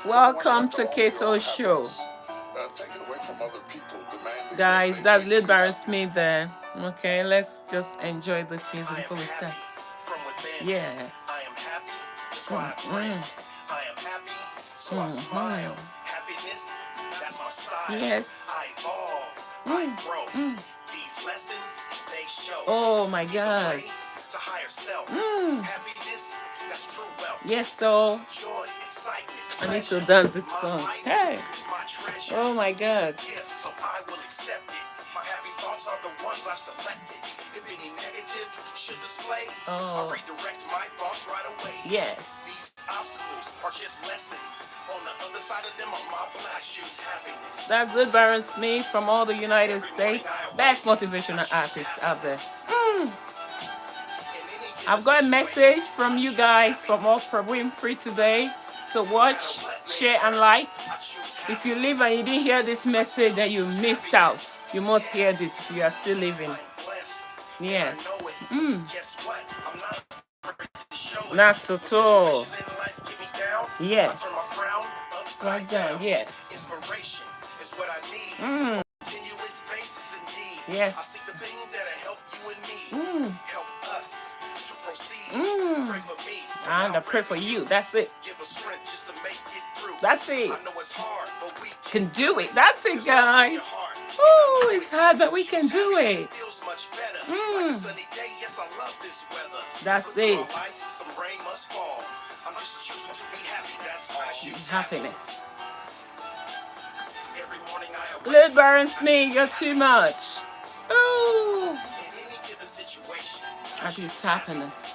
Welcome to Kato's show. Guys, that's Lil Baron Smith there. Okay, let's just enjoy this music before we start. Yes. I am happy. That's why I pray. I am happy, so I smile. Happiness, that's my style. Yes. I evolve. I grow. These lessons, they show. Oh my gosh. To higher self. Happiness, that's true wealth. Yes, so joy, excitement. I need to dance this song. Hey. Oh my God. So I will accept it. My happy thoughts are the ones I've selected. If any negative should display, I'll redirect my thoughts right away. Yes. These obstacles are just lessons. On the other side of them are my blessed. Choose happiness. That's Lil Baron Smith from all the United States. Best motivational artist out there. I've got a message from you guys from Oprah Winfrey today. So watch, share, and like. If you live and you didn't hear this message, then you missed out. You must hear this if you are still living. Yes. Not at all. Yes. Right down. Yes. Yes. And I pray for you. That's it. That's it. Can do it. That's it, guys. Oh, it's hard, but we can do it. That's it. Happiness. Lil Baron Smith, you're too much. Ooh. I choose happiness.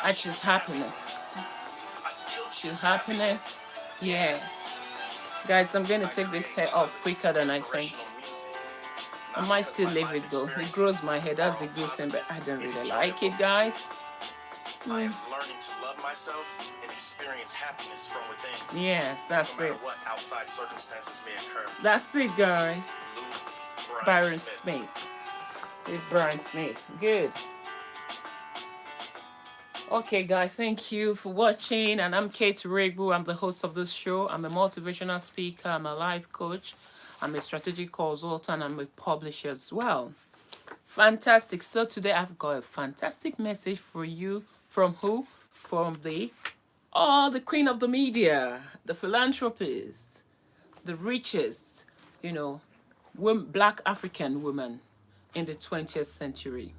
I choose happiness. Choose happiness. Yes. Guys, I'm going to take this hair off quicker than I think. I might still leave it though. It grows my hair. That's a good thing, but I don't really like it, guys. I am learning to love myself and experience happiness from within. Yes, that's it. What outside circumstances may occur. That's it, guys. Baron Smith. It's Baron Smith. Good. Okay, guys, thank you for watching. And I'm Kate Regbu. I'm the host of this show. I'm a motivational speaker. I'm a life coach. I'm a strategic consultant. I'm a publisher as well. Fantastic. So today I've got a fantastic message for you. From who? From the queen of the media, the philanthropist, the richest, Black African woman in the 20th century.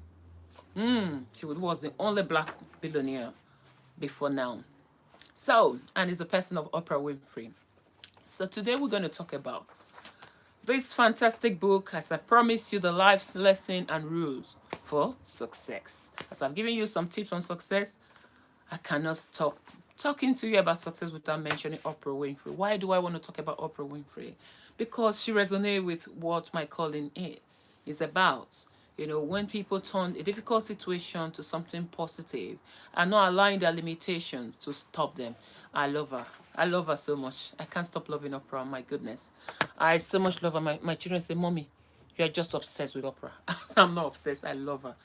She was the only Black billionaire before now. So, and is the person of Oprah Winfrey. So today we're going to talk about this fantastic book, as I promised you, the life lesson and rules for success. As I've given you some tips on success, I cannot stop talking to you about success without mentioning Oprah Winfrey. Why do I want to talk about Oprah Winfrey? Because she resonates with what my calling is about. When people turn a difficult situation to something positive and not allowing their limitations to stop them. I love her. I love her so much. I can't stop loving Oprah. My goodness. I so much love her. My children say, Mommy, you're just obsessed with Oprah. I'm not obsessed. I love her.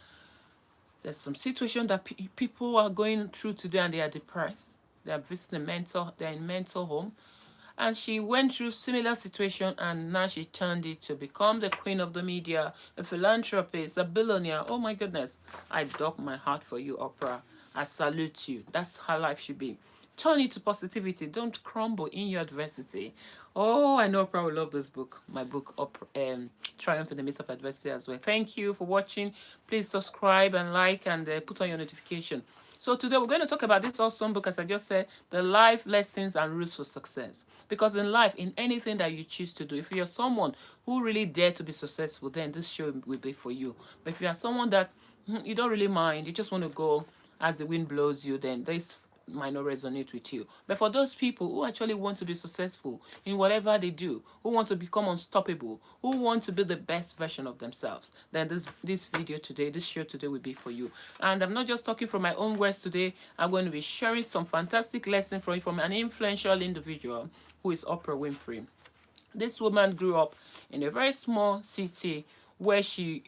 There's some situation that people are going through today and they are depressed. They are visiting they're in mental home. And she went through similar situation and now she turned it to become the queen of the media, a philanthropist, a billionaire. Oh my goodness. I dock my heart for you, Oprah. I salute you. That's how life should be. Turn it to positivity. Don't crumble in your adversity. Oh, I know Oprah will love this book. My book, Triumph in the Midst of Adversity as well. Thank you for watching. Please subscribe and like and put on your notification. So today we're going to talk about this awesome book, as I just said, the life lessons and rules for success. Because in life, in anything that you choose to do, if you're someone who really dare to be successful, then this show will be for you. But if you are someone that you don't really mind, you just want to go as the wind blows you, then this might not resonate with you. But for those people who actually want to be successful in whatever they do, who want to become unstoppable, who want to be the best version of themselves, then this video today, this show today will be for you. And I'm not just talking from my own words today. I'm going to be sharing some fantastic lessons from an influential individual who is Oprah Winfrey. This woman grew up in a very small city where she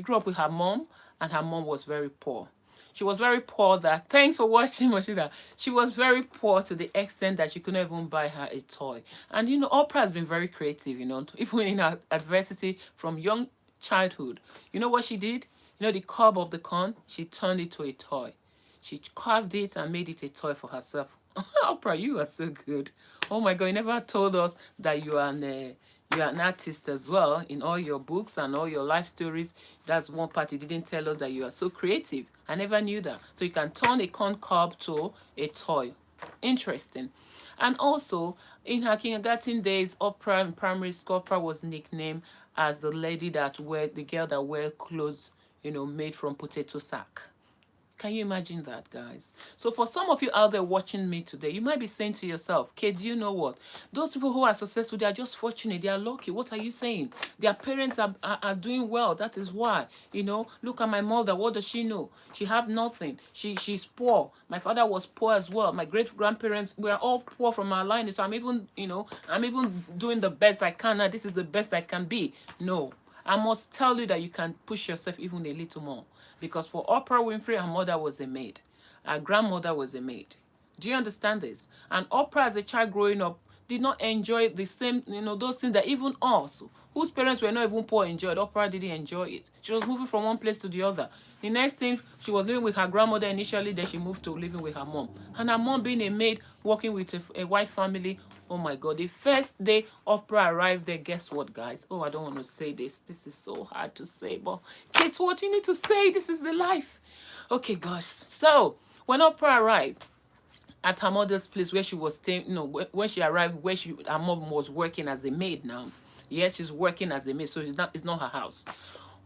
grew up with her mom, and her mom was very poor. She was very poor that, thanks for watching, Mashida. She was very poor to the extent that she couldn't even buy her a toy. And Oprah has been very creative, even in her adversity from young childhood. You know what she did? The cob of the corn, she turned it to a toy. She carved it and made it a toy for herself. Oprah, you are so good. Oh my God, you never told us that you are an artist as well in all your books and all your life stories. That's one part you didn't tell us, that you are so creative. I never knew that. So you can turn a corn cob to a toy. Interesting. And also, in her kindergarten days, Oprah in primary school, Oprah was nicknamed as the girl that wear clothes, made from potato sack. Can you imagine that, guys? So for some of you out there watching me today, you might be saying to yourself, kids, you know what? Those people who are successful, they are just fortunate. They are lucky. What are you saying? Their parents are doing well. That is why. Look at my mother. What does she know? She have nothing. She's poor. My father was poor as well. My great-grandparents were all poor from our line. So I'm even doing the best I can. Now this is the best I can be. No. I must tell you that you can push yourself even a little more. Because for Oprah Winfrey, her mother was a maid. Her grandmother was a maid. Do you understand this? And Oprah, as a child growing up, did not enjoy the same, those things that even us, whose parents were not even poor, enjoyed. Oprah didn't enjoy it. She was moving from one place to the other. The next thing, she was living with her grandmother initially, then she moved to living with her mom. And her mom being a maid, working with a white family. Oh my God, the first day Oprah arrived there, guess what, guys? Oh, I don't want to say this. This is so hard to say, but kids, what you need to say, this is the life. Okay, gosh. So, when Oprah arrived at her mother's place where she was staying, when she arrived, her mom was working as a maid now. Yes, she's working as a maid, so it's not her house.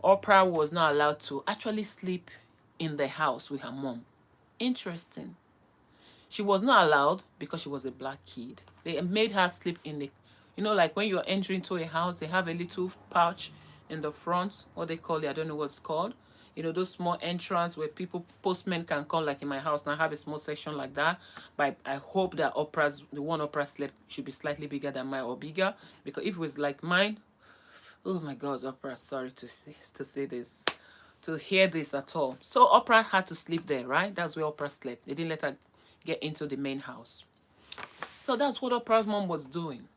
Oprah was not allowed to actually sleep in the house with her mom. Interesting. She was not allowed because she was a black kid. They made her sleep in the, like when you're entering to a house, they have a little pouch in the front, what they call it, I don't know what it's called. Those small entrance where postmen can come, like in my house. Now I have a small section like that. But I hope that the one Oprah slept should be slightly bigger than mine or bigger. Because if it was like mine, oh my God, Oprah, sorry to say this, to hear this at all. So Oprah had to sleep there, right? That's where Oprah slept. They didn't let her get into the main house. So that's what Oprah's mom was doing.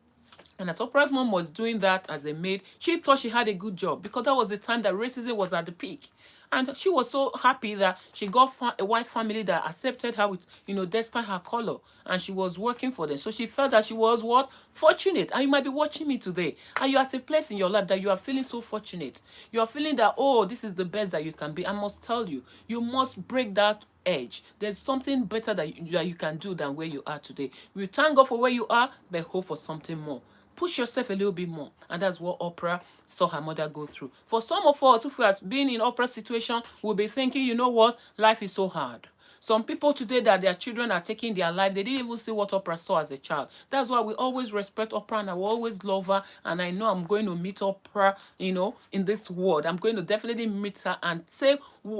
And as Oprah's mom was doing that as a maid, she thought she had a good job because that was the time that racism was at the peak. And she was so happy that she got a white family that accepted her with, despite her color. And she was working for them. So she felt that she was what? Fortunate. And you might be watching me today. And you're at a place in your life that you are feeling so fortunate. You are feeling that, oh, this is the best that you can be. I must tell you, you must break that edge. There's something better that you can do than where you are today. You thank God for where you are, but hope for something more. Push yourself a little bit more. And that's what Oprah saw her mother go through. For some of us, if we have been in Oprah's situation, we'll be thinking, you know what? Life is so hard. Some people today that their children are taking their life, they didn't even see what Oprah saw as a child. That's why we always respect Oprah and I will always love her. And I know I'm going to meet Oprah, in this world. I'm going to definitely meet her and say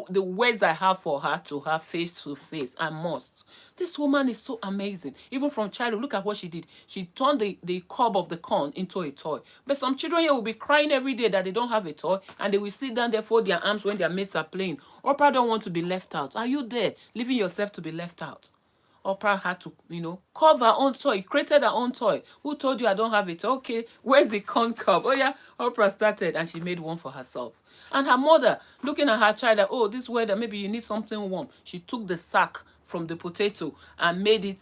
the words I have for her to her face to face. I must. This woman is so amazing. Even from childhood, look at what she did. She turned the cob of the corn into a toy. But some children here will be crying every day that they don't have a toy and they will sit down there, fold their arms when their mates are playing. Oprah don't want to be left out. Are you there, leaving yourself to be left out? Oprah had to, carve her own toy, created her own toy. Who told you I don't have it? Okay, where's the corn cob? Oh yeah, Oprah started and she made one for herself. And her mother, looking at her child, that, oh, this weather, maybe you need something warm. She took the sack from the potato and made it,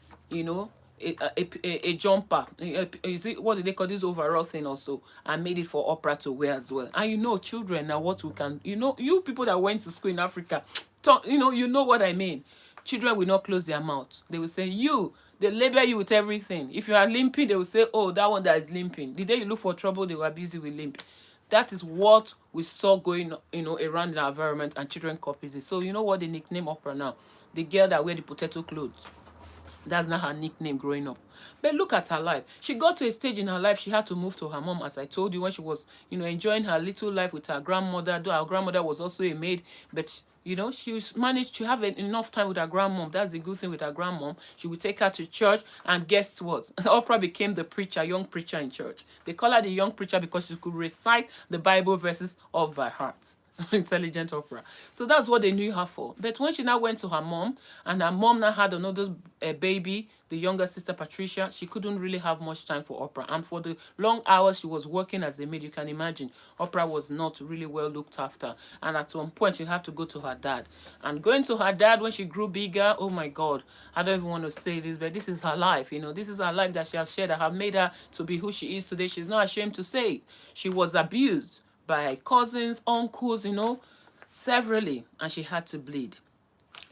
a jumper. Is it, what do they call this overall thing also? And made it for Oprah to wear as well. And children now, what we can, you people that went to school in Africa, you know what I mean. Children will not close their mouth. They will say, they label you with everything. If you are limping, they will say, oh, that one that is limping. The day you look for trouble, they were busy with limp. That is what we saw going, around in our environment, and children copied it. So you know what they nickname Oprah now? The girl that wear the potato clothes. That's not her nickname growing up. But look at her life. She got to a stage in her life she had to move to her mom, as I told you, when she was, enjoying her little life with her grandmother. Though her grandmother was also a maid, but she managed to have enough time with her grandmom. That's the good thing with her grandmom. She would take her to church, and guess what? Oprah became the preacher, young preacher in church. They call her the young preacher because she could recite the Bible verses off by heart. Intelligent Oprah. So that's what they knew her for. But when she now went to her mom, and her mom now had another baby, the younger sister Patricia, she couldn't really have much time for Oprah. And for the long hours she was working as a maid, you can imagine, Oprah was not really well looked after. And at one point, she had to go to her dad. And going to her dad when she grew bigger, oh my God, I don't even want to say this, but this is her life. This is her life that she has shared that have made her to be who she is today. She's not ashamed to say it. She was abused by cousins, uncles, severally, and she had to bleed.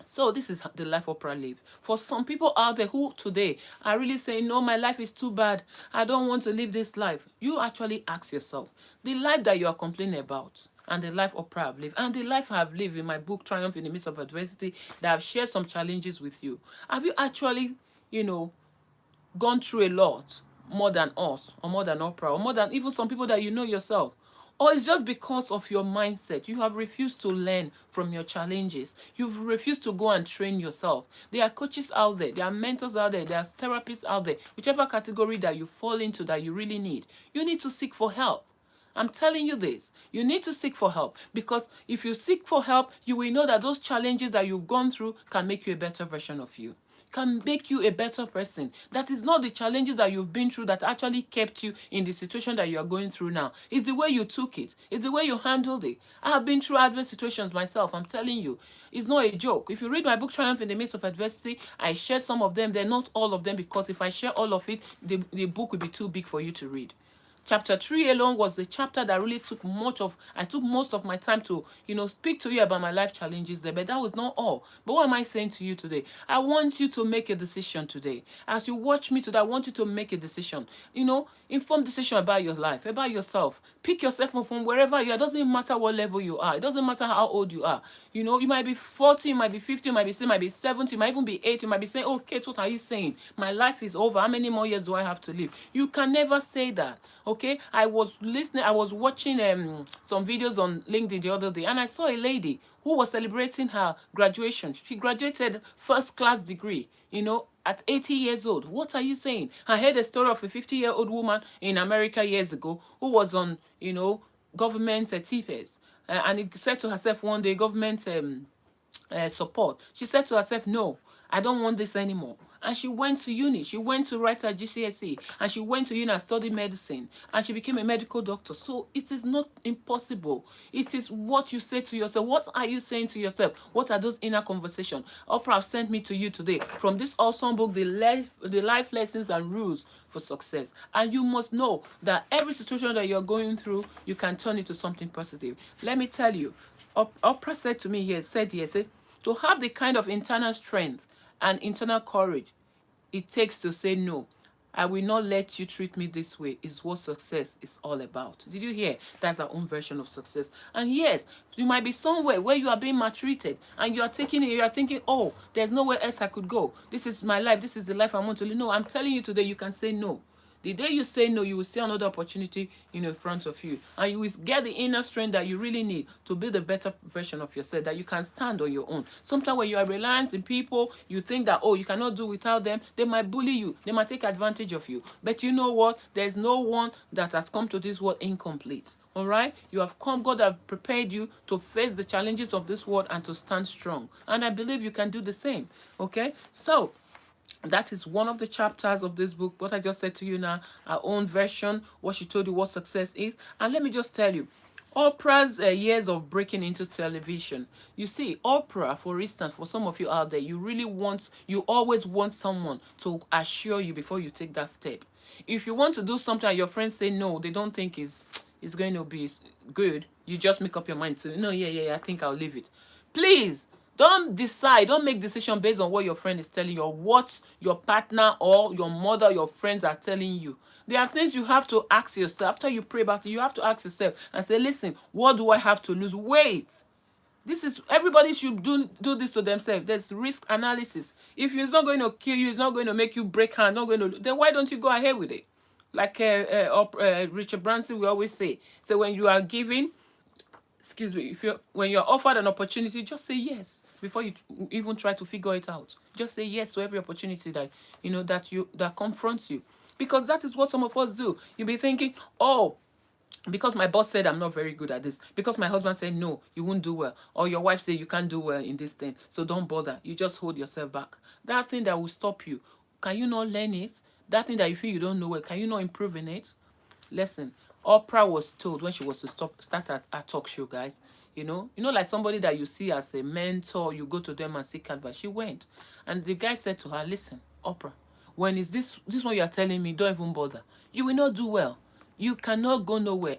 So this is the life Oprah lived. For some people out there who today are really saying, no, my life is too bad, I don't want to live this life. You actually ask yourself, the life that you are complaining about, and the life Oprah have lived, and the life I have lived in my book, Triumph in the Midst of Adversity, that I've shared some challenges with you. Have you actually, gone through a lot more than us, or more than Oprah, or more than even some people that you know yourself? Or it's just because of your mindset. You have refused to learn from your challenges. You've refused to go and train yourself. There are coaches out there. There are mentors out there. There are therapists out there. Whichever category that you fall into that you really need, you need to seek for help. I'm telling you this. You need to seek for help, because if you seek for help, you will know that those challenges that you've gone through can make you a better version of you, can make you a better person. That is not the challenges that you've been through that actually kept you in the situation that you are going through now. It's the way you took it. It's the way you handled it. I have been through adverse situations myself. I'm telling you. It's not a joke. If you read my book, Triumph in the Midst of Adversity, I shared some of them. They're not all of them, because if I share all of it, the book would be too big for you to read. Chapter 3 alone was the chapter that really took I took most of my time to, speak to you about my life challenges there, but that was not all. But what am I saying to you today? I want you to make a decision today. As you watch me today, I want you to make a decision. Informed decision about your life, about yourself. Pick yourself up from wherever you are. It doesn't matter what level you are. It doesn't matter how old you are. You might be 40, you might be 50, you might be 60, you might be 70, you might even be 80, you might be saying, oh, Kate, what are you saying? My life is over. How many more years do I have to live? You can never say that. Okay, I was watching some videos on LinkedIn the other day, and I saw a lady who was celebrating her graduation. She graduated first class degree, at 80 years old. What are you saying? I heard a story of a 50-year-old woman in America years ago who was on, government TPS, and it said to herself one day, government support. She said to herself, no, I don't want this anymore. And she went to uni. She went to write her GCSE. And she went to uni and studied medicine. And she became a medical doctor. So it is not impossible. It is what you say to yourself. What are you saying to yourself? What are those inner conversations? Oprah sent me to you today from this awesome book, the life lessons and rules for success. And you must know that every situation that you're going through, you can turn it to something positive. Let me tell you, Oprah said to me here, to have the kind of internal strength and internal courage it takes to say no. I will not let you treat me this way is what success is all about. Did you hear? That's our own version of success. And yes, you might be somewhere where you are being maltreated and you are thinking, oh, there's nowhere else I could go. This is my life. This is the life I want to live. No, I'm telling you today, you can say no. The day you say no, you will see another opportunity in front of you. And you will get the inner strength that you really need to build a better version of yourself, that you can stand on your own. Sometimes when you are reliant in people, you think that, oh, you cannot do without them. They might bully you. They might take advantage of you. But you know what? There's no one that has come to this world incomplete. All right? You have come. God has prepared you to face the challenges of this world and to stand strong. And I believe you can do the same. Okay? So, that is one of the chapters of this book. What I just said to you now, our own version, what she told you what success is. And let me just tell you, Oprah's years of breaking into television. You see, Oprah, for instance, for some of you out there, you always want someone to assure you before you take that step. If you want to do something and your friends say no, they don't think it's going to be good, you just make up your mind to, no, yeah, I think I'll leave it. Please, don't make decision based on what your friend is telling you or what your partner or your mother, your friends are telling you. There are things you have to ask yourself. After you pray about it, you have to ask yourself and say, listen, what do I have to lose? Wait. Everybody should do this to themselves. There's risk analysis. If it's not going to kill you, it's not going to make you break hand, then why don't you go ahead with it? Like Richard Branson, we always say. So when you are giving, when you're offered an opportunity, just say yes before you even try to figure it out. Just say yes to every opportunity that that confronts you, because that is what some of us do. You'll be thinking, oh, because my boss said I'm not very good at this, because my husband said no, you won't do well, or your wife said you can't do well in this thing, so don't bother. You just hold yourself back. That thing that will stop you, can you not learn it? That thing that you feel you don't know well, can you not improve in it? Listen, Oprah was told when she was to start a talk show, guys. Like somebody that you see as a mentor, you go to them and seek advice. She went, and the guy said to her, "Listen, Oprah, when is this one you are telling me? Don't even bother. You will not do well. You cannot go nowhere."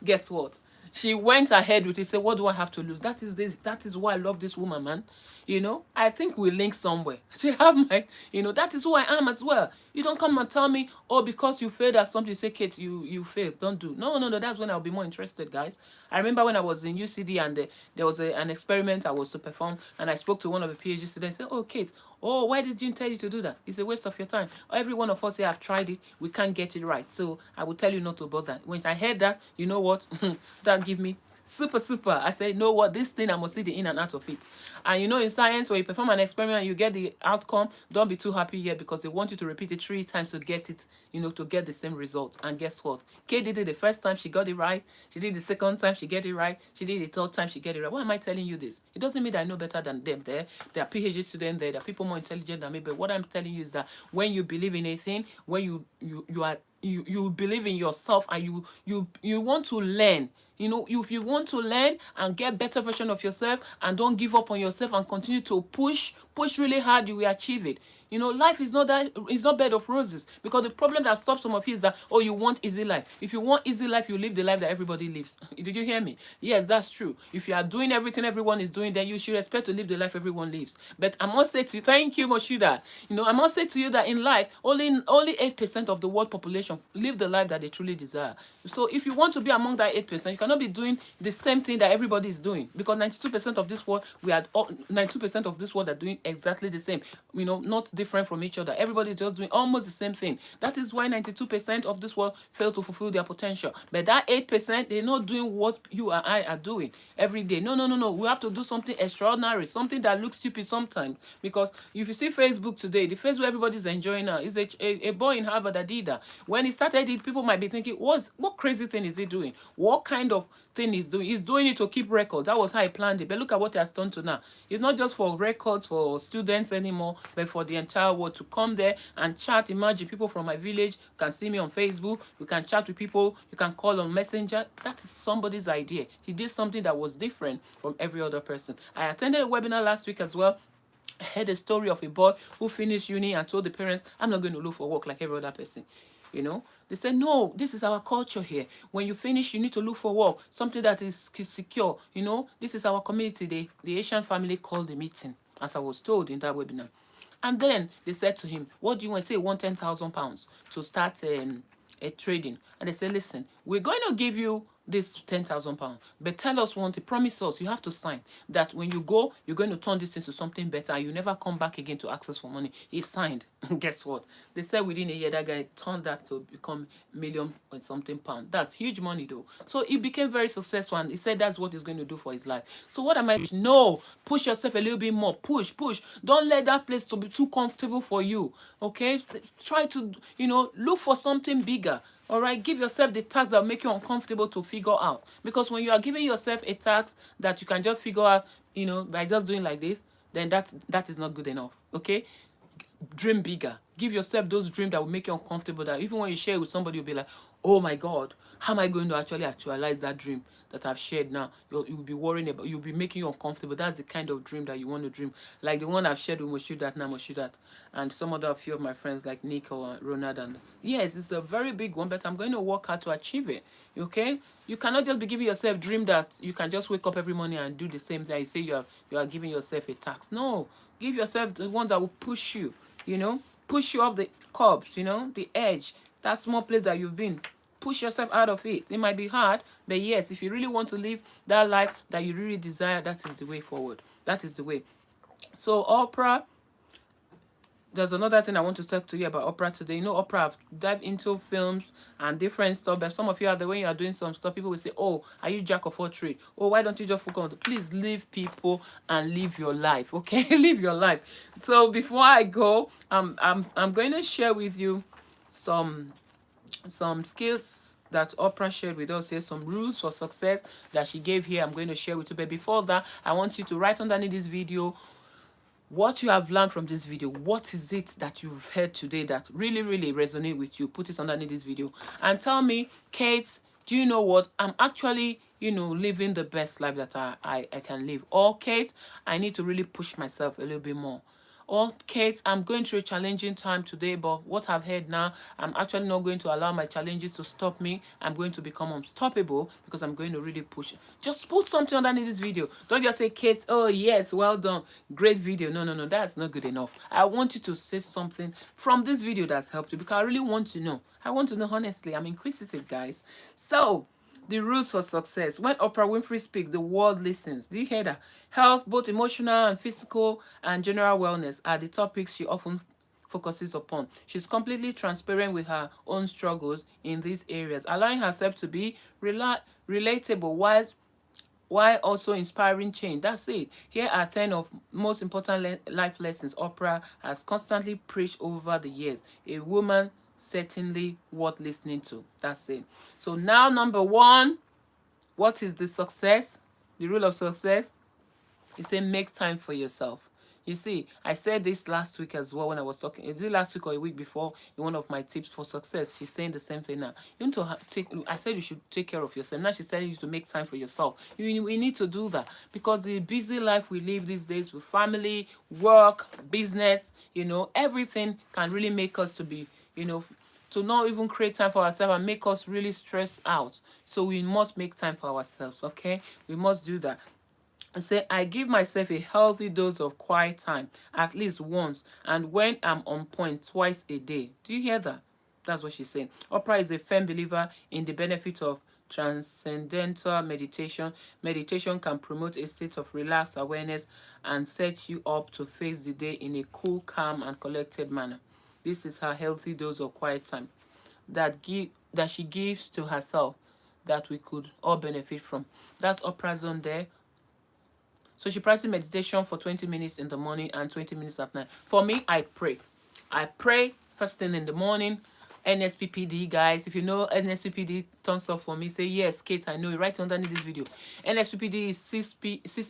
Guess what? She went ahead with it. Said, "What do I have to lose?" That is this. That is why I love this woman, man. I think we link somewhere. She have that is who I am as well. You don't come and tell me, oh, because you failed at something, you say, Kate, you failed. Don't do. No, no, no. That's when I'll be more interested, guys. I remember when I was in UCD and there was an experiment I was to perform, and I spoke to one of the PhD students. Said, "Oh, Kate, oh, why did Jim tell you to do that? It's a waste of your time. Every one of us here have tried it. We can't get it right. So I will tell you not to bother." When I heard that, you know what? That give me super. I said, "You know what, this thing, I must see the in and out of it." And in science, when you perform an experiment and you get the outcome, don't be too happy yet, because they want you to repeat it 3 times to get it, to get the same result. And guess what? Kate did it the first time, she got it right. She did the second time, she get it right. She did the third time, she get it right. Why am I telling you this? It doesn't mean that I know better than them. There are PhD students there, there are people more intelligent than me. But what I'm telling you is that when you believe in a thing, when you believe in yourself, and you want to learn. If you want to learn and get better version of yourself, and don't give up on yourself, and continue to push really hard, you will achieve it. Life is not that, it's not bed of roses, because the problem that stops some of you is that, oh, you want easy life. If you want easy life, you live the life that everybody lives. Did you hear me? Yes, that's true. If you are doing everything everyone is doing, then you should expect to live the life everyone lives. But I must say to you, thank you, Moshuda. I must say to you that in life, only 8% of the world population live the life that they truly desire. So if you want to be among that 8%, you cannot be doing the same thing that everybody is doing, because 92% of this world, 92% of this world are doing exactly the same. Not different from each other. Everybody is just doing almost the same thing. That is why 92% of this world fail to fulfill their potential. But that 8%, they're not doing what you and I are doing every day. No. We have to do something extraordinary, something that looks stupid sometimes. Because if you see Facebook today, the Facebook everybody's enjoying now is a boy in Harvard that did that. When he started it, people might be thinking, what crazy thing is he doing? What kind of thing he's doing? He's doing it to keep records. That was how he planned it. But look at what he has done to now. It's not just for records for students anymore, but for the entire world to come there and chat. Imagine people from my village can see me on Facebook. We can chat with people. You can call on Messenger. That is somebody's idea. He did something that was different from every other person. I attended a webinar last week as well. I heard a story of a boy who finished uni and told the parents, "I'm not going to look for work like every other person." They said, "No, this is our culture here. When you finish, you need to look for work, something that is secure. This is our community." The Asian family called the meeting, as I was told in that webinar. And then they said to him, "What do you want?" Say, "Want £10,000 to start a trading." And they said, "Listen, we're going to give you this £10,000, but tell us one thing, promise us, you have to sign that when you go, you're going to turn this into something better, and you never come back again to ask us for money." He signed. Guess what? They said within a year, that guy turned that to become million and something pound. That's huge money though. So he became very successful, and he said that's what he's going to do for his life. So what am I? No, push yourself a little bit more. Push. Don't let that place to be too comfortable for you. Okay? Try to, look for something bigger. All right, give yourself the task that will make you uncomfortable to figure out. Because when you are giving yourself a task that you can just figure out, by just doing like this, then that is not good enough. Okay, dream bigger. Give yourself those dreams that will make you uncomfortable, that even when you share with somebody, you'll be like, "Oh my God, how am I going to actually actualize that dream that I've shared now?" You'll be worrying about, you'll be making you uncomfortable. That's the kind of dream that you want to dream. Like the one I've shared with Moshudat, and some other few of my friends like Nico and Ronald. And yes, it's a very big one, but I'm going to work hard to achieve it. Okay? You cannot just be giving yourself a dream that you can just wake up every morning and do the same thing. You say you are giving yourself a task. No, give yourself the ones that will push you. Push you off the curbs, the edge, that small place that you've been. Push yourself out of it. It might be hard, but yes, if you really want to live that life that you really desire, that is the way forward. That is the way. So Oprah, there's another thing I want to talk to you about Oprah today. Oprah, I've dived into films and different stuff, but some of you are the way you are doing some stuff, people will say, "Oh, are you jack of all trades? Oh, why don't you just focus on the..." Please leave people and live your life, okay? Live your life. So before I go, I'm going to share with you some skills that Oprah shared with us here, some rules for success that she gave here. I'm going to share with you. But before that, I want you to write underneath this video what you have learned from this video. What is it that you've heard today that really, really resonate with you? Put it underneath this video and tell me, Kate, do you know what? I'm actually, living the best life that I can live. Or, Kate, I need to really push myself a little bit more. Or, Kate, I'm going through a challenging time today, but what I've heard now, I'm actually not going to allow my challenges to stop me. I'm going to become unstoppable because I'm going to really push. Just put something underneath this video. Don't just say, Kate, oh, yes, well done. Great video. No, no, no, that's not good enough. I want you to say something from this video that's helped you because I really want to know. I want to know honestly. I'm inquisitive, guys. So, the rules for success. When Oprah Winfrey speaks, the world listens. Do you hear that? Health, both emotional and physical, and general wellness are the topics she often focuses upon. She's completely transparent with her own struggles in these areas, allowing herself to be relatable while also inspiring change. That's it. Here are 10 of most important life lessons Oprah has constantly preached over the years. A woman certainly worth listening to. That's it. So now, number one, what is the success? The rule of success? You say make time for yourself. You see, I said this last week as well when I was talking. Is it last week or a week before in one of my tips for success? She's saying the same thing now. You need to take. I said you should take care of yourself. Now she's telling you to make time for yourself. We need to do that because the busy life we live these days with family, work, business, everything can really make us to be, to not even create time for ourselves and make us really stressed out. So we must make time for ourselves, okay? We must do that. And say, I give myself a healthy dose of quiet time at least once, and when I'm on point, twice a day. Do you hear that? That's what she's saying. Oprah is a firm believer in the benefit of transcendental meditation. Meditation can promote a state of relaxed awareness and set you up to face the day in a cool, calm, and collected manner. This is her healthy dose of quiet time that she gives to herself that we could all benefit from. That's Oprah's on there. So she practices meditation for 20 minutes in the morning and 20 minutes at night. For me, I pray. I pray first thing in the morning. NSPPD, guys. If you know NSPPD, thumbs up for me. Say, yes, Kate, I know it. Right underneath this video. NSPPD is 6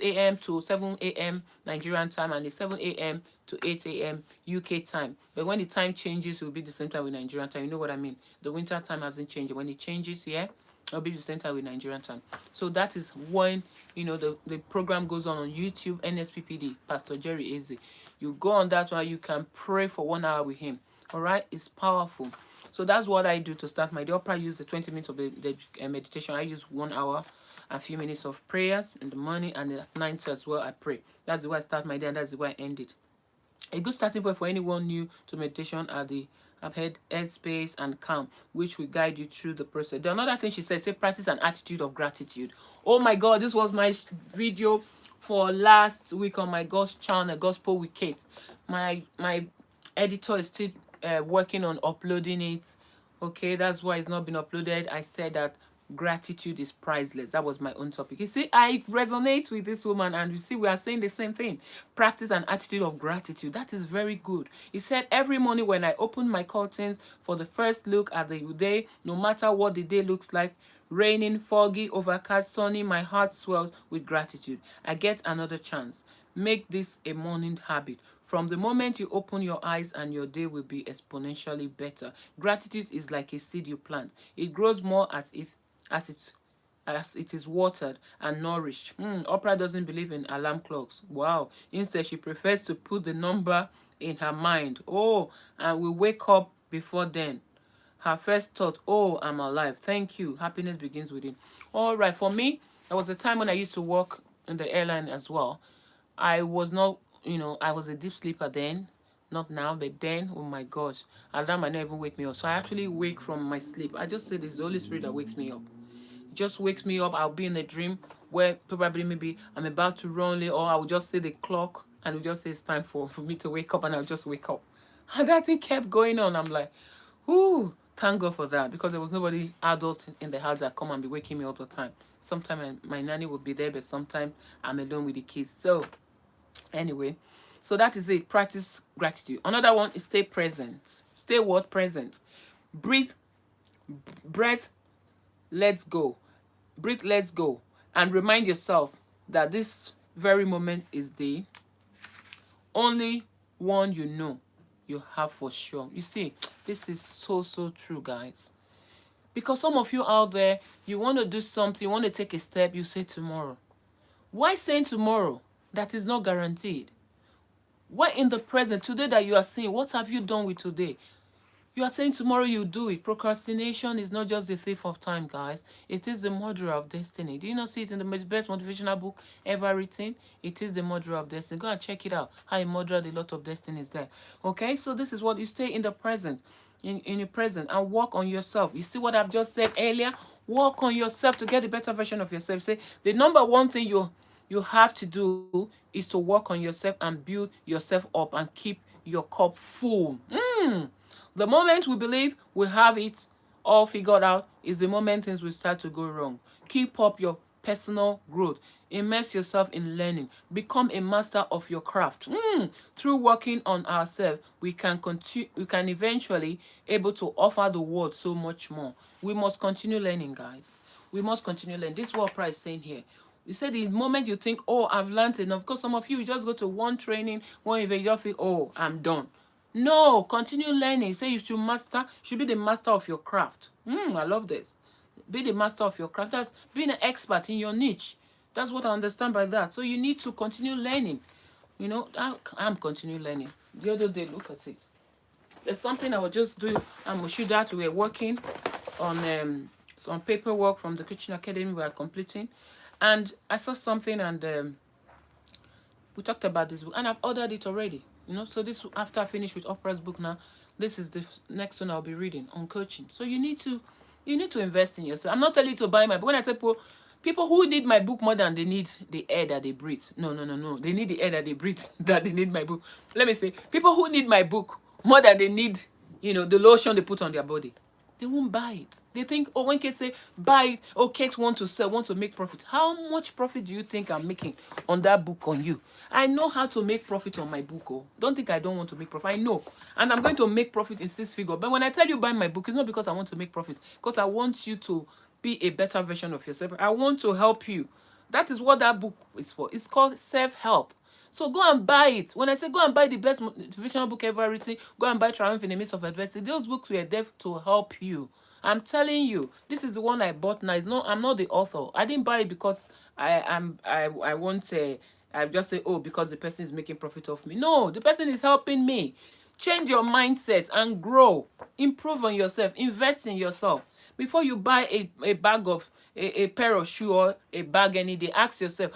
a.m. to 7 a.m. Nigerian time, and it's 7 a.m. to 8 a.m. UK time. But when the time changes, it will be the same time with Nigerian time. You know what I mean? The winter time hasn't changed. When it changes, yeah, it'll be the same time with Nigerian time. So that is when, the program goes on YouTube, NSPPD, Pastor Jerry Eze. You go on that one, you can pray for 1 hour with him. All right? It's powerful. So that's what I do to start my day. Oprah use the 20 minutes of the meditation. I use 1 hour and a few minutes of prayers in the morning, and at night as well I pray. That's the way I start my day, and that's the way I end it. A good starting point for anyone new to meditation are the headspace and calm, which will guide you through the process. The another thing she says, say practice an attitude of gratitude. Oh my God, this was my video for last week on my God's channel, Gospel with Kate. My editor is still working on uploading it. Okay, that's why it's not been uploaded. I said that gratitude is priceless. That was my own topic. You see, I resonate with this woman, and you see, we are saying the same thing. Practice an attitude of gratitude. That is very good. He said, every morning when I open my curtains for the first look at the day, no matter what the day looks like, raining, foggy, overcast, sunny, my heart swells with gratitude. I get another chance. Make this a morning habit. From the moment you open your eyes, and your day will be exponentially better. Gratitude is like a seed you plant. It grows more as it is watered and nourished. Oprah doesn't believe in alarm clocks. Wow. Instead, she prefers to put the number in her mind. Oh, and we wake up before then. Her first thought, oh, I'm alive. Thank you. Happiness begins within. All right. For me, there was a time when I used to work in the airline as well. I was not, I was a deep sleeper then. Not now, but then, oh my gosh. Alarm might not even wake me up. So I actually wake from my sleep. I just say it's the Holy Spirit that wakes me up. Just wakes me up. I'll be in a dream where probably maybe I'm about to run late, or I will just say the clock and it will just say it's time for me to wake up, and I'll just wake up. And that thing kept going on. I'm like, ooh, thank God for that, because there was nobody adult in the house that come and be waking me all the time. Sometimes my nanny would be there, but sometimes I'm alone with the kids. So anyway, so that is it. Practice gratitude. Another one is stay present. Stay what? Present. Breathe, breath, let's go. Breathe, let's go. And remind yourself that this very moment is the only one you have for sure. You see, this is so, so true, guys. Because some of you out there, you want to do something, you want to take a step, you say tomorrow. Why saying tomorrow? That is not guaranteed. Why in the present, today that you are saying, what have you done with today? You are saying tomorrow you do it. Procrastination is not just the thief of time, guys. It is the murderer of destiny. Do you not see it in the best motivational book ever written? It is the murderer of destiny. Go and check it out. How he murdered a lot of destinies there. Okay, so this is what you stay in the present. In your present and work on yourself. You see what I've just said earlier? Work on yourself to get a better version of yourself. Say the number one thing you have to do is to work on yourself and build yourself up and keep your cup full. The moment we believe we have it all figured out is the moment things will start to go wrong. Keep up your personal growth. Immerse yourself in learning. Become a master of your craft. Through working on ourselves, we can eventually able to offer the world so much more. We must continue learning, guys. We must continue learning. This is what Price is saying here. You said the moment you think, oh, I've learned enough, because some of you just go to one training, one event, you just feel, oh, I'm done. No, continue learning. Say you should be the master of your craft. I love this. Be the master of your craft. That's being an expert in your niche. That's what I understand by that. So you need to continue learning. You know, I'm continue learning. The other day, look at it. There's something I was just doing. I'm Mushidat. We were working on some paperwork from the Kitchen Academy we are completing. And I saw something and we talked about this book. And I've ordered it already. You know, so this after I finish with Oprah's book now, this is the next one I'll be reading on coaching. So you need to invest in yourself. I'm not telling you to buy my book. When I tell people who need my book more than they need the air that they breathe. No. They need the air that they breathe that they need my book. Let me say, people who need my book more than they need, the lotion they put on their body. They won't buy it. They think, oh, when Kate say, buy it, oh, Kate want to sell, want to make profit. How much profit do you think I'm making on that book on you? I know how to make profit on my book. Oh, don't think I don't want to make profit. I know. And I'm going to make profit in 6 figures. But when I tell you buy my book, it's not because I want to make profit. Because I want you to be a better version of yourself. I want to help you. That is what that book is for. It's called self-help. So go and buy it. When I say go and buy the best motivational book ever written, go and buy Triumph in the Midst of Adversity. Those books were there to help you. I'm telling you, this is the one I bought now. I'm not the author. I didn't buy it because I want I just say, oh, because the person is making profit off me. No, the person is helping me. Change your mindset and grow. Improve on yourself. Invest in yourself. Before you buy a bag of a pair of shoe or a bag any day, ask yourself,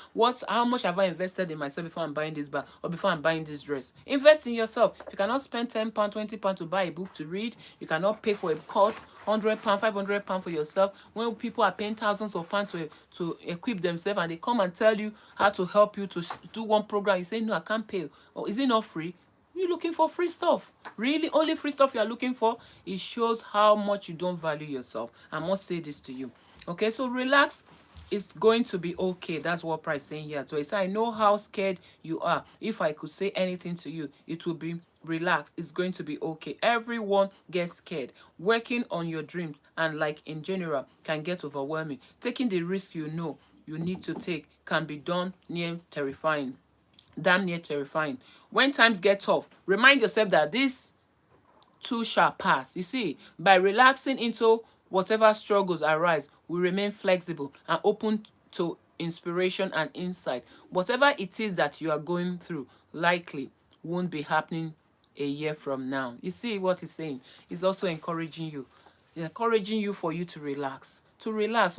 how much have I invested in myself before I'm buying this bag or before I'm buying this dress? Invest in yourself. If you cannot spend £10, £20 to buy a book to read, you cannot pay for a course, £100, £500 for yourself. When people are paying thousands of pounds to equip themselves and they come and tell you how to help you to do one program, you say, no, I can't pay. Or is it not free? You're looking for free stuff. Really? Only free stuff you are looking for? It shows how much you don't value yourself. I must say this to you. Okay, so relax. It's going to be okay. That's what Price is saying here. So he said, I know how scared you are. If I could say anything to you, it would be relax. It's going to be okay. Everyone gets scared. Working on your dreams and like in general can get overwhelming. Taking the risk you need to take can be done damn near terrifying. When times get tough, remind yourself that this too shall pass. You see, by relaxing into whatever struggles arise, we remain flexible and open to inspiration and insight. Whatever it is that you are going through likely won't be happening a year from now. You see what he's saying? He's also encouraging you for you to relax. To relax.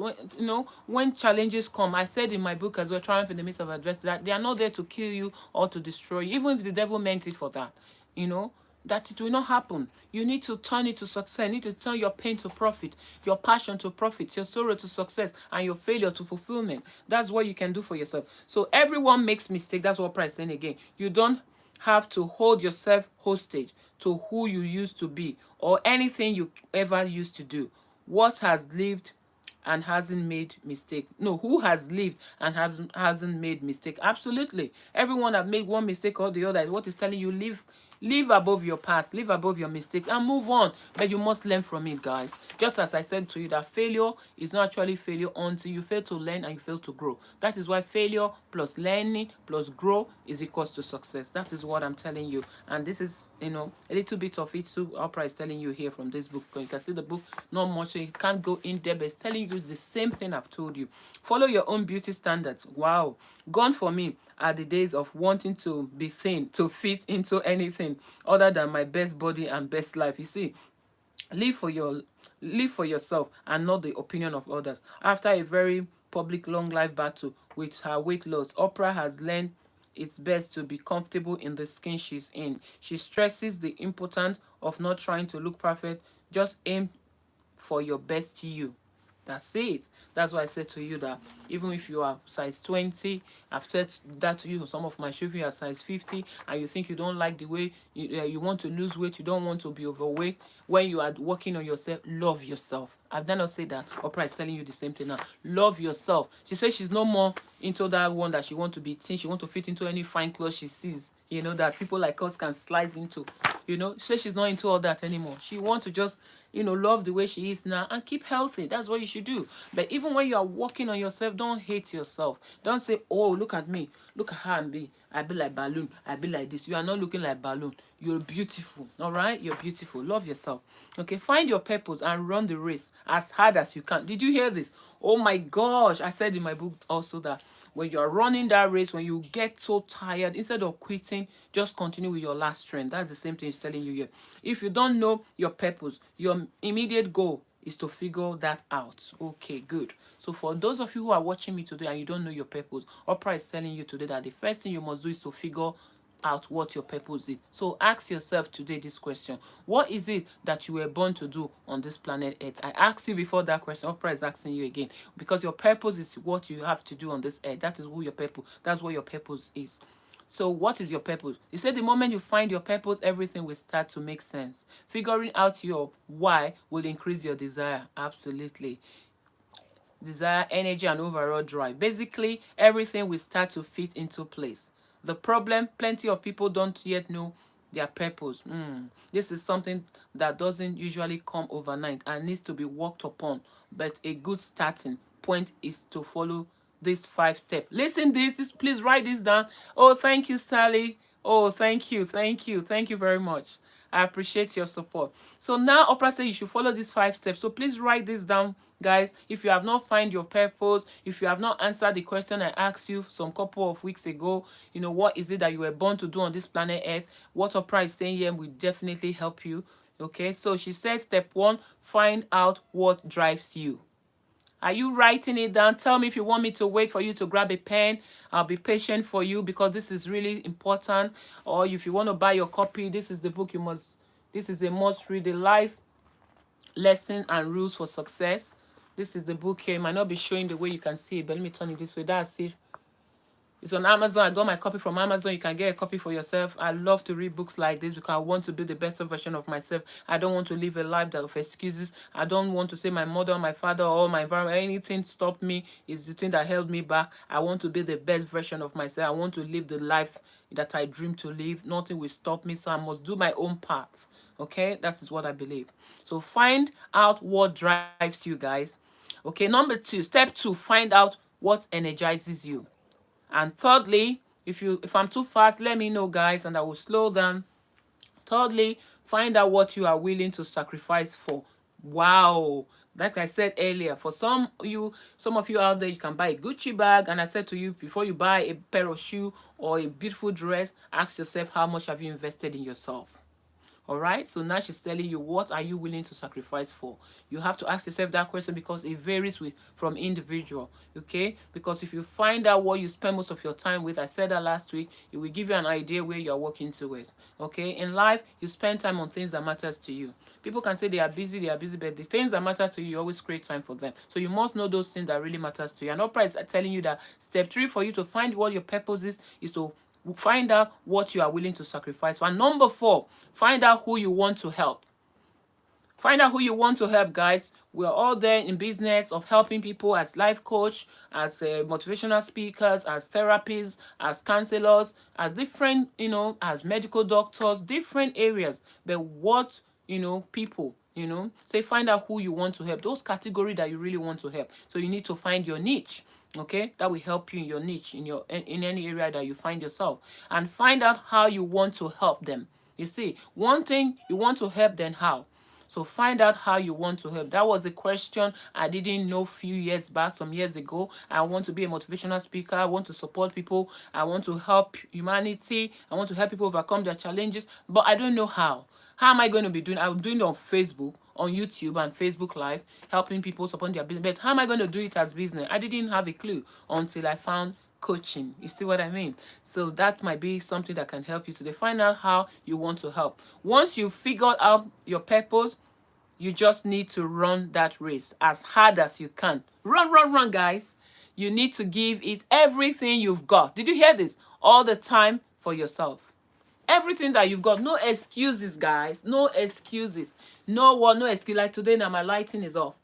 When challenges come, I said in my book as well, Triumph in the Midst of Adversity, that they are not there to kill you or to destroy you, even if the devil meant it for that. That it will not happen. You need to turn it to success. You need to turn your pain to profit, your passion to profit, your sorrow to success, and your failure to fulfillment. That's what you can do for yourself. So everyone makes mistakes. That's what Price is saying again. You don't have to hold yourself hostage to who you used to be or anything you ever used to do. What has lived and hasn't made mistake? No, who has lived and hasn't made mistake? Absolutely. Everyone have made one mistake or the other. What is telling you, live Live above your past, live above your mistakes, and move on. But you must learn from it, guys. Just as I said to you, that failure is not actually failure until you fail to learn and you fail to grow. That is why failure plus learning plus grow is equals to success. That is what I'm telling you. And this is, a little bit of it too. Oprah is telling you here from this book. You can see the book, not much, so you can't go in depth. It's telling you the same thing I've told you. Follow your own beauty standards. Wow. Gone for me are the days of wanting to be thin, to fit into anything other than my best body and best life. You see, live for yourself and not the opinion of others. After a very public long life battle with her weight loss, Oprah has learned it's best to be comfortable in the skin she's in. She stresses the importance of not trying to look perfect. Just aim for your best you. That's it. That's why I said to you that even if you are size 20, I've said that to you. Some of my shoes, you are size 50, and you think you don't like the way you want to lose weight, you don't want to be overweight. When you are working on yourself, love yourself. I've done not say that. Oprah is telling you the same thing now. Love yourself. She says she's no more into that one that she want to be thin. She want to fit into any fine clothes she sees. That people like us can slice into. She says she's not into all that anymore. She wants to just love the way she is now and keep healthy. That's what you should do. But even when you are working on yourself, don't hate yourself. Don't say, oh, look at me, look at how I be like balloon, I be like this. You are not looking like balloon. You're beautiful. All right, you're beautiful. Love yourself. Okay, find your purpose and run the race as hard as you can. Did you hear this? Oh my gosh, I said in my book also that when you're running that race, when you get so tired, instead of quitting, just continue with your last strength. That's the same thing he's telling you here. If you don't know your purpose, your immediate goal is to figure that out. Okay, good. So for those of you who are watching me today and you don't know your purpose, Oprah is telling you today that the first thing you must do is to figure out what your purpose is. So ask yourself today this question: what is it that you were born to do on this planet Earth? I asked you before that question. Oprah is asking you again, because your purpose is what you have to do on this earth. That is who your purpose. That's what your purpose is. So what is your purpose? You said the moment you find your purpose, everything will start to make sense. Figuring out your why will increase your desire. Absolutely. Desire, energy, and overall drive. Basically, everything will start to fit into place. The problem, plenty of people don't yet know their purpose. This is something that doesn't usually come overnight and needs to be worked upon. But a good starting point is to follow these 5 steps. Listen this, please write this down. Oh, thank you, Sally. Oh, thank you very much. I appreciate your support. So now Oprah said you should follow these 5 steps. So please write this down, guys. If you have not found your purpose, if you have not answered the question I asked you some couple of weeks ago, what is it that you were born to do on this planet Earth? What Oprah is saying here will definitely help you. Okay, so she says step 1, find out what drives you. Are you writing it down? Tell me if you want me to wait for you to grab a pen. I'll be patient for you because this is really important. Or if you want to buy your copy, this is the book this is a must read, The Life Lesson and Rules for Success. This is the book here. It might not be showing the way you can see it, but let me turn it this way. That's it. It's on Amazon. I got my copy from Amazon. You can get a copy for yourself. I love to read books like this because I want to be the best version of myself. I don't want to live a life that of excuses. I don't want to say my mother, my father, or my environment, anything stopped me is the thing that held me back. I want to be the best version of myself. I want to live the life that I dream to live. Nothing will stop me, so I must do my own path. Okay, that is what I believe. So find out what drives you, guys. Okay, number 2, step 2, find out what energizes you. And thirdly, if I'm too fast, let me know, guys, and I will slow down. Thirdly, find out what you are willing to sacrifice for. Wow. Like I said earlier, for some of you out there, you can buy a Gucci bag. And I said to you, before you buy a pair of shoes or a beautiful dress, ask yourself, how much have you invested in yourself? All right, so now she's telling you, what are you willing to sacrifice for? You have to ask yourself that question because it varies from individual. Okay, because if you find out what you spend most of your time with, I said that last week, it will give you an idea where you're working towards. Okay, in life, you spend time on things that matters to you. People can say they are busy, but the things that matter to you, you always create time for them. So you must know those things that really matters to you. And Oprah is telling you that step 3 for you to find what your purpose is to find out what you are willing to sacrifice for. And number 4, find out who you want to help. Find out who you want to help, guys. We're all there in business of helping people as life coach, as motivational speakers, as therapists, as counselors, as different, as medical doctors, different areas. But what, people, So you find out who you want to help, those categories that you really want to help. So you need to find your niche. Okay, that will help you in your niche, in any area that you find yourself, and find out how you want to help them. You see, one thing, you want to help, then how? So find out how you want to help. That was a question I didn't know few years back, some years ago. I want to be a motivational speaker. I want to support people. I want to help humanity. I want to help people overcome their challenges, but I don't know how. How am I going to be doing? I'm doing it on Facebook, on YouTube and Facebook Live, helping people support their business. But how am I going to do it as business? I didn't have a clue until I found coaching. You see what I mean? So that might be something that can help you today. Find out how you want to help. Once you figure out your purpose, you just need to run that race as hard as you can. Run, run, run, guys. You need to give it everything you've got. Did you hear this? All the time for yourself. Everything that you've got. No excuses, guys. No excuses. No excuse. Like today now, my lighting is off.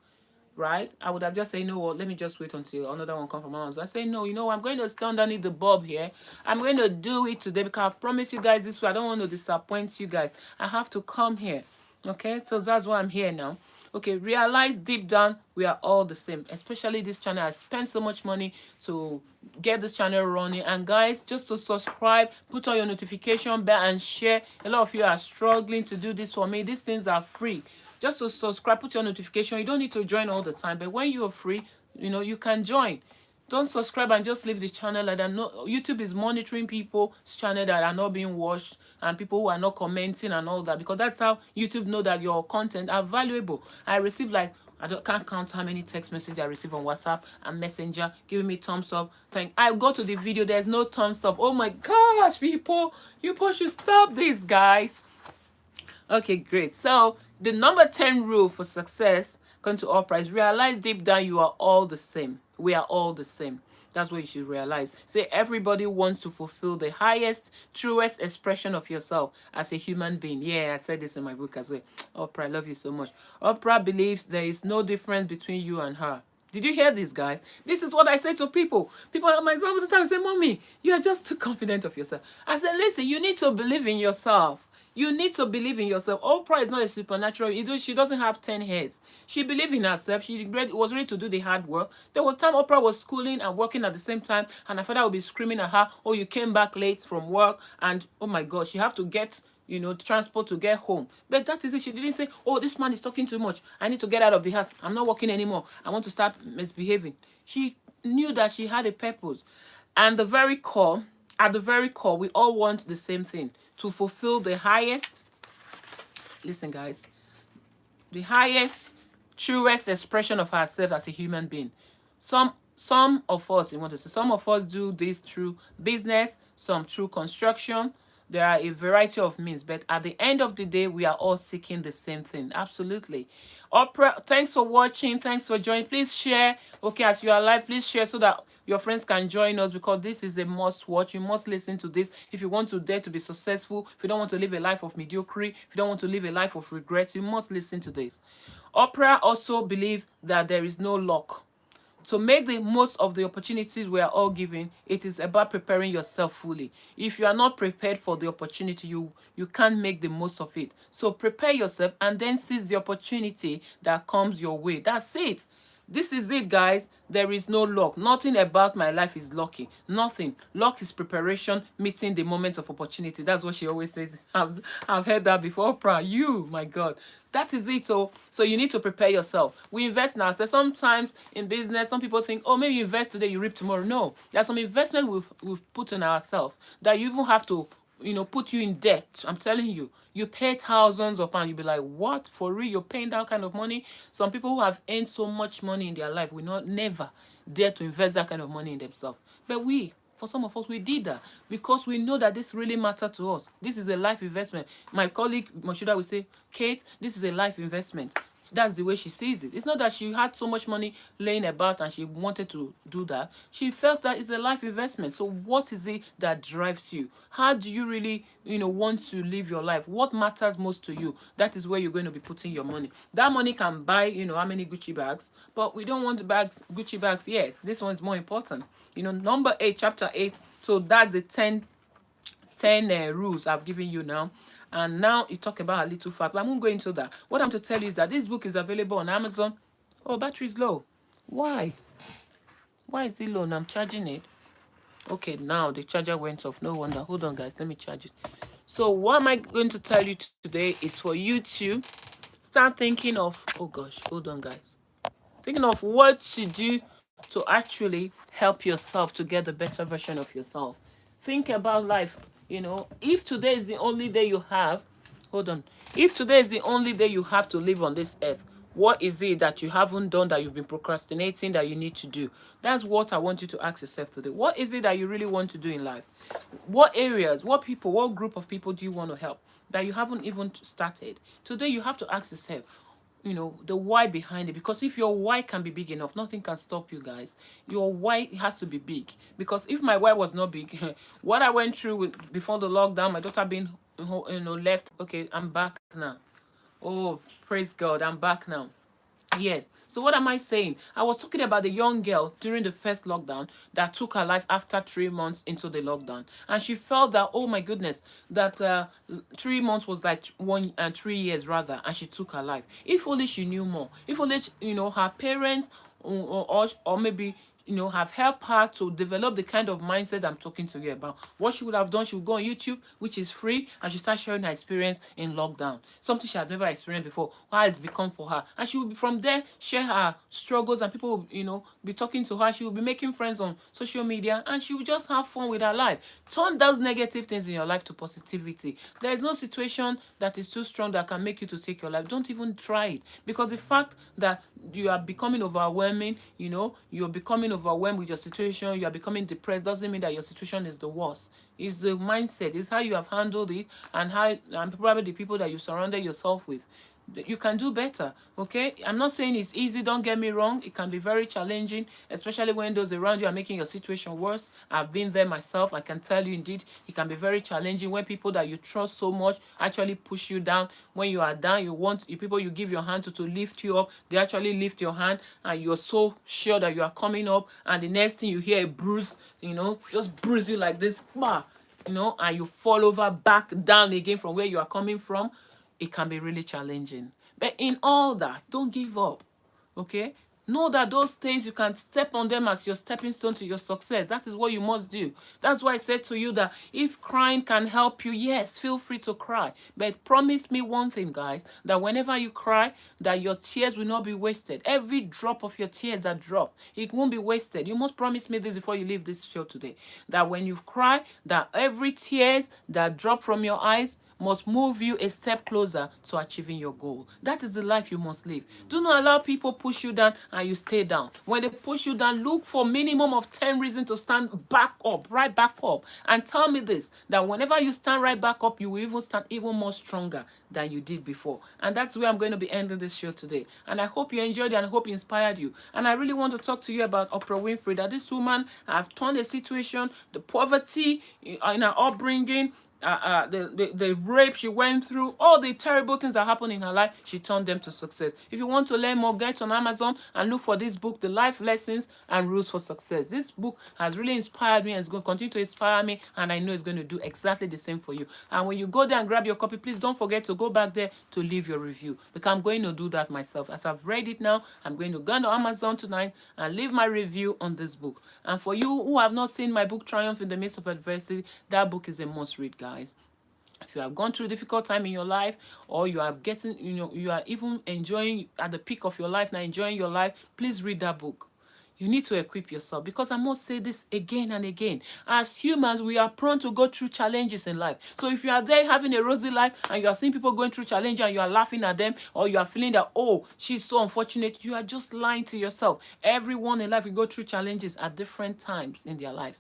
Right? I would have just said, let me just wait until another one comes from my house. I say, no, I'm going to stand underneath the bulb here. I'm going to do it today because I've promised you guys this way. I don't want to disappoint you guys. I have to come here. Okay? So that's why I'm here now. Okay, realize deep down we are all the same, especially this channel. I spent so much money to get this channel running, and guys, just to subscribe, put on your notification bell and share. A lot of you are struggling to do this for me. These things are free. Just to subscribe, put your notification. You don't need to join all the time, but when you're free, you can join. Don't subscribe and just leave the channel like that. No, YouTube is monitoring people's channel that are not being watched and people who are not commenting and all that, because that's how YouTube know that your content are valuable. I receive can't count how many text messages I receive on WhatsApp and Messenger giving me thumbs up. I go to the video, there's no thumbs up. Oh my gosh, people should stop this, guys. Okay, great. So the number 10 rule for success, according to Oprah, is realize deep down you are all the same. We are all the same. That's what you should realize. Say everybody wants to fulfill the highest, truest expression of yourself as a human being. Yeah, I said this in my book as well. Oprah, I love you so much. Oprah believes there is no difference between you and her. Did you hear this, guys? This is what I say to people. People at my some of the time say, Mommy, you are just too confident of yourself. I said, listen, you need to believe in yourself. You need to believe in yourself. Oprah is not a supernatural. She doesn't have 10 heads. She believed in herself. She was ready to do the hard work. There was time Oprah was schooling and working at the same time, and her father would be screaming at her, oh, you came back late from work, and oh my God, she have to get transport to get home. But that is it. She didn't say, oh, this man is talking too much. I need to get out of the house. I'm not working anymore. I want to start misbehaving. She knew that she had a purpose. And at the very core, we all want the same thing. To fulfill the highest, listen guys, the highest, truest expression of ourselves as a human being. Some of us, some of us do this through business, some through construction. There are a variety of means, but at the end of the day, we are all seeking the same thing. Absolutely. Oprah, thanks for watching. Thanks for joining. Please share. Okay, as you are live, please share so that your friends can join us, because this is a must watch. You must listen to this if you want to dare to be successful. If you don't want to live a life of mediocrity, if you don't want to live a life of regret, you must listen to this. Oprah also believes that there is no luck. To make the most of the opportunities we are all given, it is about preparing yourself fully. If you are not prepared for the opportunity, you can't make the most of it. So prepare yourself and then seize the opportunity that comes your way. That's it. This is it, guys. There is no luck. Nothing about my life is lucky. Nothing. Luck is preparation, meeting the moments of opportunity. That's what she always says. I've heard that before. Oprah, my God. That is it. So you need to prepare yourself. We invest in ourselves. Sometimes in business, some people think, oh, maybe you invest today, you reap tomorrow. No. There's some investment we've put in ourselves that you even have to put you in debt. I'm telling you, you pay thousands of pounds. You'll be like, what? For real? You're paying that kind of money? Some people who have earned so much money in their life will never dare to invest that kind of money in themselves. But for some of us, we did that because we know that this really matters to us. This is a life investment. My colleague, Moshuda, will say, Kate, this is a life investment. That's the way she sees it. It's not that she had so much money laying about and she wanted to do that. She felt that it's a life investment. So what is it that drives you? How do you really, want to live your life? What matters most to you? That is where you're going to be putting your money. That money can buy, how many Gucci bags, but we don't want the Gucci bags yet. This one's more important. Number 8, chapter 8. So that's the 10 rules I've given you now. And now you talk about a little fact, but I won't go into that. What I'm to tell you is that this book is available on Amazon. Oh, battery is low. Why? Why is it low? And I'm charging it. Okay, now the charger went off. No wonder. Hold on, guys. Let me charge it. So what am I going to tell you today is for you to start thinking of, oh gosh, hold on, guys. Thinking of what to do to actually help yourself to get the better version of yourself. Think about life. If today is the only day you have, hold on. If today is the only day you have to live on this earth, what is it that you haven't done, that you've been procrastinating, that you need to do? That's what I want you to ask yourself today. What is it that you really want to do in life? What areas, what people, what group of people do you want to help that you haven't even started? Today you have to ask yourself, the why behind it. Because if your why can be big enough, nothing can stop you, guys. Your why has to be big. Because if my why was not big, what I went through before the lockdown, my daughter being left. Okay, I'm back now. Oh, praise God, I'm back now. Yes. So what am I saying? I was talking about the young girl during the first lockdown that took her life after 3 months into the lockdown. And she felt that, oh my goodness, that 3 months was like 3 years rather, and she took her life. If only she knew more. If only, her parents or maybe have helped her to develop the kind of mindset I'm talking to you about. What she would have done, she would go on YouTube, which is free, and she start sharing her experience in lockdown. Something she had never experienced before, how it's become for her. And she will be from there, share her struggles, and people will, be talking to her. She will be making friends on social media, and she will just have fun with her life. Turn those negative things in your life to positivity. There is no situation that is too strong that can make you to take your life. Don't even try it. Because the fact that you are becoming overwhelming, you're becoming overwhelmed with your situation, you are becoming depressed, doesn't mean that your situation is the worst. It's the mindset, it's how you have handled it, and probably the people that you surrounded yourself with. You can do better. Okay, I'm not saying it's easy, don't get me wrong. It can be very challenging, especially when those around you are making your situation worse. I've been there myself. I can tell you, indeed, it can be very challenging when people that you trust so much actually push you down. When you are down, you want people you give your hand to lift you up. They actually lift your hand, and you're so sure that you are coming up, and the next thing you hear a bruise, just bruise you like this, and you fall over back down again from where you are coming from. It can be really challenging. But in all that, don't give up. Okay? Know that those things, you can step on them as your stepping stone to your success. That is what you must do. That's why I said to you that if crying can help you, yes, feel free to cry. But promise me one thing, guys, that whenever you cry, that your tears will not be wasted. Every drop of your tears that drop, it won't be wasted. You must promise me this before you leave this show today. That when you cry, that every tears that drop from your eyes must move you a step closer to achieving your goal. That is the life you must live. Do not allow people push you down and you stay down. When they push you down, look for minimum of 10 reasons to stand back up, right back up. And tell me this, that whenever you stand right back up, you will even stand even more stronger than you did before. And that's where I'm going to be ending this show today. And I hope you enjoyed it, and I hope it inspired you. And I really want to talk to you about Oprah Winfrey, that this woman have turned a situation, the poverty in her upbringing, the rape she went through, all the terrible things that happened in her life, she turned them to success. If you want to learn more, get on Amazon and look for this book, The Life Lessons and Rules for Success. This book has really inspired me and is going to continue to inspire me, and I know it's going to do exactly the same for you. And when you go there and grab your copy, please don't forget to go back there to leave your review, because I'm going to do that myself. As I've read it now, I'm going to go to Amazon tonight and leave my review on this book. And for you who have not seen my book, Triumph in the Midst of Adversity, that book is a must read, guys. If you have gone through a difficult time in your life, or you are getting, you are even enjoying at the peak of your life now, enjoying your life, please read that book. You need to equip yourself, because I must say this again and again. As humans, we are prone to go through challenges in life. So if you are there having a rosy life and you are seeing people going through challenges and you are laughing at them, or you are feeling that, oh, she's so unfortunate, you are just lying to yourself. Everyone in life will go through challenges at different times in their life,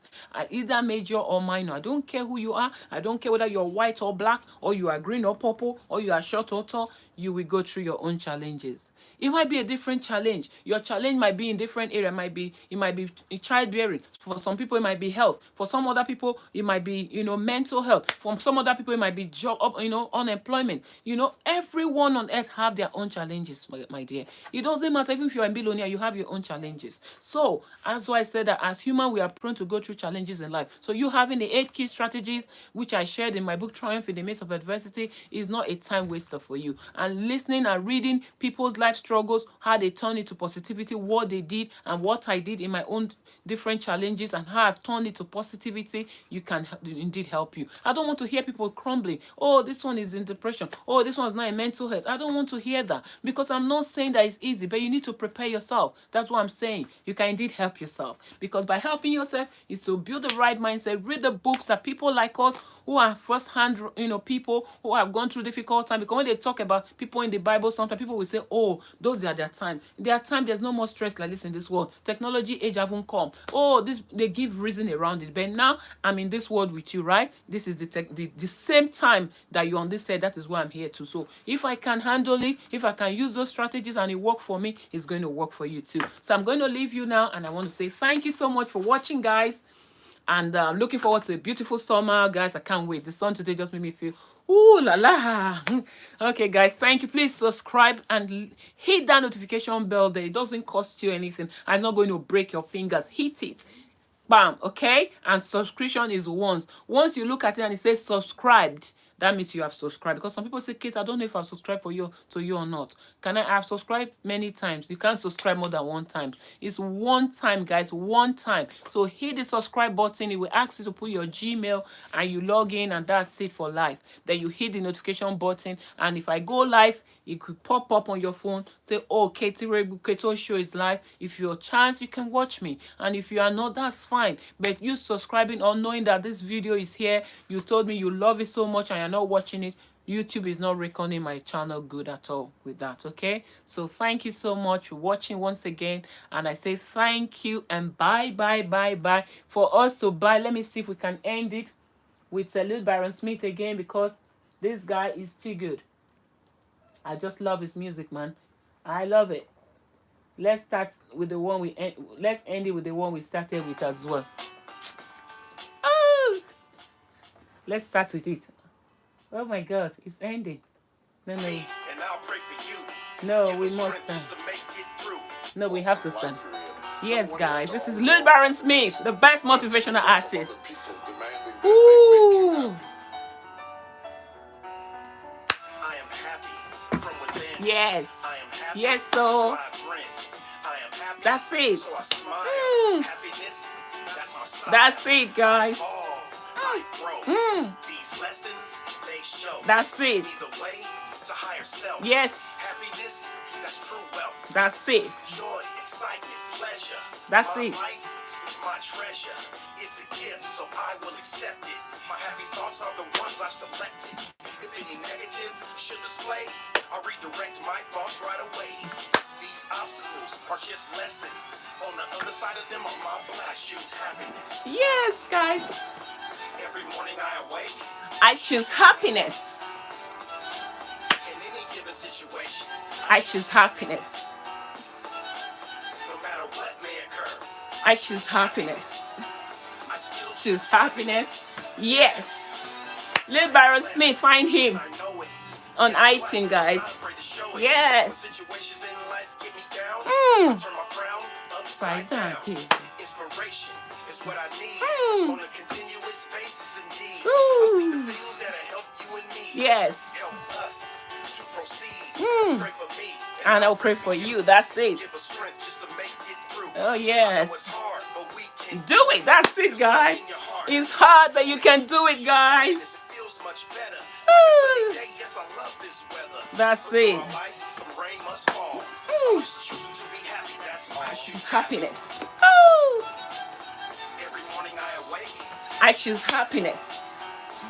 either major or minor. I don't care who you are. I don't care whether you're white or black, or you are green or purple, or you are short or tall. you will go through your own challenges. It might be a different challenge. Your challenge might be in different area. It might be childbearing. For some people, it might be health. For some other people, it might be, mental health. For some other people, it might be job, unemployment. Everyone on earth have their own challenges, my dear. It doesn't matter. Even if you're a billionaire, you have your own challenges. So that's why I said that as human, we are prone to go through challenges in life. So you having the 8 key strategies, which I shared in my book, Triumph in the Midst of Adversity, is not a time waster for you. And listening and reading people's life struggles, how they turn it to positivity, what they did and what I did in my own different challenges, and how I've turned it to positivity, you can indeed help you. I don't want to hear people crumbling. Oh, this one is in depression. Oh, this one's not in mental health. I don't want to hear that, because I'm not saying that it's easy, but you need to prepare yourself. That's what I'm saying. You can indeed help yourself, because by helping yourself is to build the right mindset. Read the books that people like us who are first-hand, people who have gone through difficult time. Because when they talk about people in the Bible, sometimes people will say, oh, those are their time. Their time, there's no more stress like this in this world. Technology age haven't come. Oh, this, they give reason around it. But now I'm in this world with you, right? This is the same time that you're on this side. That is why I'm here too. So if I can handle it, if I can use those strategies and it work for me, it's going to work for you too. So I'm going to leave you now, and I want to say thank you so much for watching, guys. And I'm looking forward to a beautiful summer, guys. I can't wait. The sun today just made me feel, ooh la la. Okay, guys, thank you. Please subscribe and hit that notification bell there. It doesn't cost you anything. I'm not going to break your fingers. Hit it. Bam, okay? And subscription is once. Once you look at it and it says subscribed, that means you have subscribed. Because some people say, Kate, I don't know if I've subscribed to you or not. I've subscribed many times. You can't subscribe more than one time. It's one time, guys, one time. So hit the subscribe button. It will ask you to put your Gmail and you log in, and that's it for life. Then you hit the notification button, and if I go live, it could pop up on your phone, say, oh, Katie Keto show is live. If you're a chance, you can watch me. And if you are not, that's fine. But you subscribing or knowing that this video is here, you told me you love it so much and you're not watching it, YouTube is not reckoning my channel good at all with that, okay? So thank you so much for watching once again. And I say thank you and bye, bye, bye, bye. For us to bye, let me see if we can end it with Lil Byron Smith again, because this guy is too good. I just love his music, man. I love it. Let's start with the one let's end it with the one we started with as well. Oh! Let's start with it. Oh my God, it's ending. No. No, we must stand. No, we have to stand. Yes, guys, this is Lil Byron Smith, the best motivational artist. Ooh! Yes. Yes, so that's it. That's it, guys. That's it. Yes. That's it. That's it. My treasure, it's a gift, so I will accept it. My happy thoughts are the ones I've selected. If any negative should display, I'll redirect my thoughts right away. These obstacles are just lessons. On the other side of them are my blessings. I choose happiness. Yes, guys. Every morning I awake, I choose happiness. In any given situation, I choose happiness. No matter what may occur, I choose happiness. I still choose happiness. Yes. Lil Byron Smith, find him on iTunes, guys. Yes. Upside down, Jesus. Inspiration is what I need on a continuous basis indeed. I see the things that help you and me. Yes. Help us to proceed. Pray for me. And I'll pray for you. That's it. Give us strength just to make it through. Oh, yes. Do it. That's it, guys. It's hard, but you can do it, guys. That's it. Happiness. Oh. Every morning I awake, I choose happiness.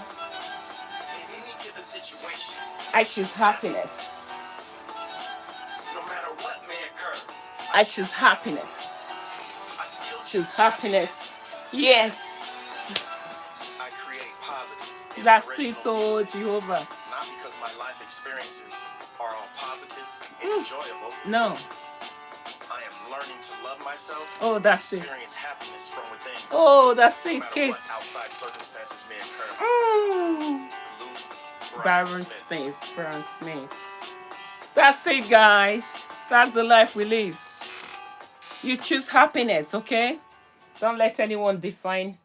In any given situation, I choose happiness. No matter what may occur, I choose happiness. I still choose happiness. Yes. I create positive. That's it, oh Jehovah. Not because my life experiences are all positive and enjoyable. No. I am learning to love myself. Oh, that's it. Experience happiness from within. Oh, that's No it, matter kids. what outside circumstances may occur. Mm. Lou Baron Smith. Smith. Baron Smith. That's it, guys. That's the life we live. You choose happiness, okay? Don't let anyone define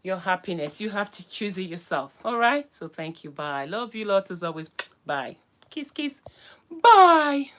your happiness. You have to choose it yourself. All right? So thank you. Bye. Love you lots as always. Bye. Kiss, kiss. Bye.